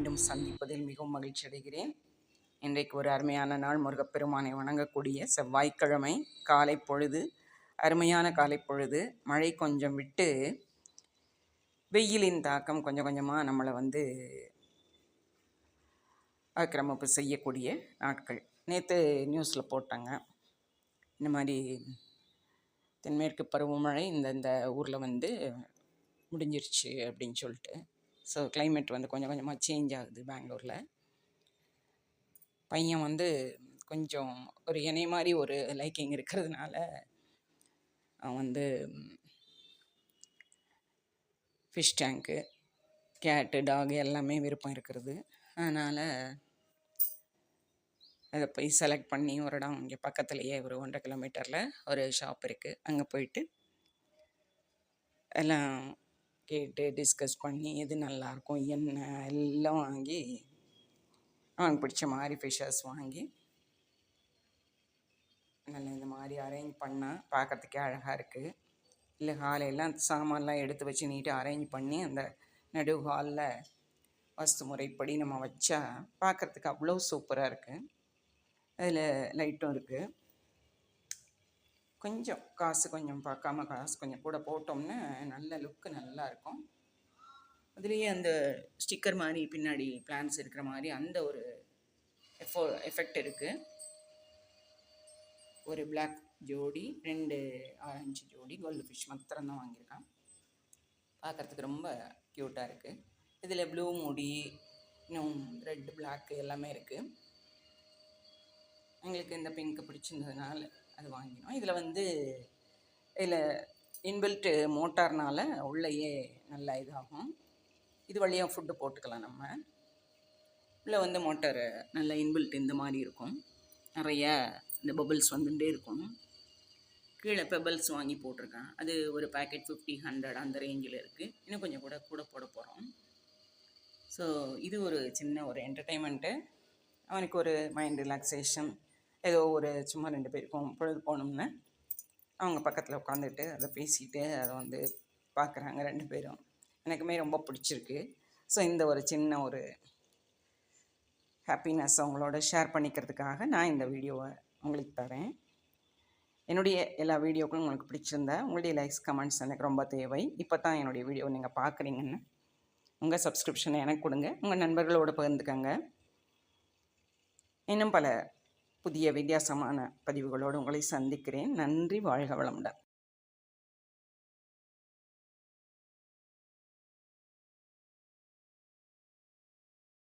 மீண்டும் சந்திப்பதில் மிகவும் மகிழ்ச்சி அடைகிறேன். இன்றைக்கு ஒரு அருமையான நாள், முருகப்பெருமானை வணங்கக்கூடிய செவ்வாய்க்கிழமை காலை பொழுது, அருமையான காலை பொழுது. மழை கொஞ்சம் விட்டு வெயிலின் தாக்கம் கொஞ்சம் கொஞ்சமாக நம்மளை ஆக்கிரமிப்பு செய்யக்கூடிய நாட்கள். நேற்று நியூஸில் போட்டாங்க, இந்த மாதிரி தென்மேற்கு பருவமழை இந்த ஊரில் முடிஞ்சிருச்சு அப்படின்னு சொல்லிட்டு. ஸோ கிளைமேட் கொஞ்சம் கொஞ்சமாக சேஞ்ச் ஆகுது பெங்களூரில். பையன் கொஞ்சம் ஒரு என்னை மாதிரி ஒரு லைக்கிங் இருக்கிறதுனால அவன் ஃபிஷ் டேங்க்கு, கேட்டு, டாகு எல்லாமே விருப்பம் இருக்கிறது. அதனால் அதை போய் செலக்ட் பண்ணி ஒரு இடம் இங்கே பக்கத்துலேயே ஒரு 1.5 கிலோமீட்டரில் ஒரு ஷாப் இருக்குது. அங்கே போயிட்டு எல்லாம் கேட்டு டிஸ்கஸ் பண்ணி எது நல்லாயிருக்கும் என்ன எல்லாம் வாங்கி அவனுக்கு பிடிச்ச மாதிரி ஃபிஷ்ஷஸ் வாங்கி நல்லா இந்த மாதிரி அரேஞ்ச் பண்ணால் பார்க்குறதுக்கே அழகாக இருக்குது. இல்லை ஹாலெல்லாம் சாமான்லாம் எடுத்து வச்சு நீட்டாக அரேஞ்ச் பண்ணி அந்த நடு ஹாலில் வாஸ்து முறைப்படி நம்ம வச்சா பார்க்குறதுக்கு அவ்வளோ சூப்பராக இருக்குது. அதில் லைட்டும் இருக்குது. கொஞ்சம் காசு கொஞ்சம் பார்க்காம காசு கொஞ்சம் கூட போட்டோம்னா நல்ல லுக்கு நல்லாயிருக்கும். அதுலேயே அந்த ஸ்டிக்கர் மாதிரி பின்னாடி பிளான்ஸ் இருக்கிற மாதிரி அந்த ஒரு எஃபெக்ட் இருக்குது. ஒரு பிளாக் ஜோடி, 2 ஆரஞ்சு ஜோடி கோல்டு ஃபிஷ் மாத்திரம்தான் வாங்கியிருக்கான். பார்க்குறதுக்கு ரொம்ப க்யூட்டாக இருக்குது. இதில் ப்ளூ முடி, இன்னும் ரெட் பிளாக்கு எல்லாமே இருக்குது. எங்களுக்கு இந்த பிங்க்கு பிடிச்சிருந்ததுனால அது வாங்கினோம். இதில் இன்பில்ட்டு மோட்டார்னால் உள்ளேயே நல்லா இதாகும். இது வழியாக ஃபுட்டு போட்டுக்கலாம். நம்ம உள்ளே மோட்டார் நல்லா இன்பில்ட் இந்த மாதிரி இருக்கும். நிறைய இந்த பபிள்ஸ் வந்துட்டே இருக்கும். கீழே பெபிள்ஸ் வாங்கி போட்டிருக்கேன். அது ஒரு பேக்கெட் 50-100 அந்த ரேஞ்சில் இருக்குது. இன்னும் கொஞ்சம் கூட போட போகிறோம். ஸோ இது ஒரு சின்ன ஒரு என்டர்டெயின்மெண்ட்டு. அவனுக்கு ஒரு மைண்ட் ரிலாக்ஸேஷன். ஏதோ ஒரு சும்மா 2 பேருக்கும் பொழுது போனோம்னா அவங்க பக்கத்தில் உட்காந்துட்டு அதை பேசிட்டு அதை பார்க்குறாங்க 2 பேரும். எனக்குமே ரொம்ப பிடிச்சிருக்கு. ஸோ இந்த ஒரு சின்ன ஒரு ஹாப்பினஸ் அவங்களோட ஷேர் பண்ணிக்கிறதுக்காக நான் இந்த வீடியோவை உங்களுக்கு தரேன். என்னுடைய எல்லா வீடியோக்களும் உங்களுக்கு பிடிச்சிருந்தா உங்களுடைய லைக்ஸ், கமெண்ட்ஸ் எனக்கு ரொம்ப தேவை. இப்போ தான் என்னுடைய வீடியோ நீங்கள் பார்க்குறீங்கன்னு உங்கள் சப்ஸ்கிரிப்ஷனை எனக்கு கொடுங்க. உங்கள் நண்பர்களோடு பகிர்ந்துக்கங்க. இன்னும் பல புதிய வித்தியாசமான பதிவுகளோடு உங்களை சந்திக்கிறேன். நன்றி. வாழ்க வளமுடன்.